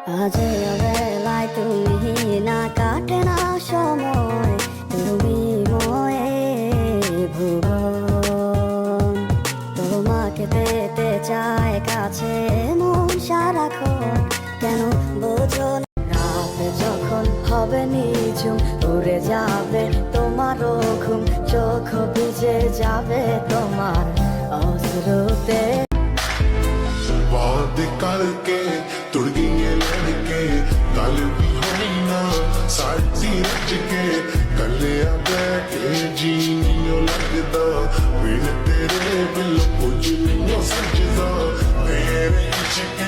আজে অবেলায় তুমি না কাটে না সময় তুমি ময়ে ভুবন তোমাকে পেতে চায় কাছে মন সারাক্ষণ কেন বোঝো না রাত যখন হবে নিঝুম উড়ে যাবে তোমারও ঘুম চোখ ভিজে যাবে তোমার অশ্রুতে वादे करके तुड़ गए लड़के कल भी होना साथी रच के कले बैठे जी नहीं लगता फिर तेरे बिल कुछ नहीं सजदा तेरे इश्क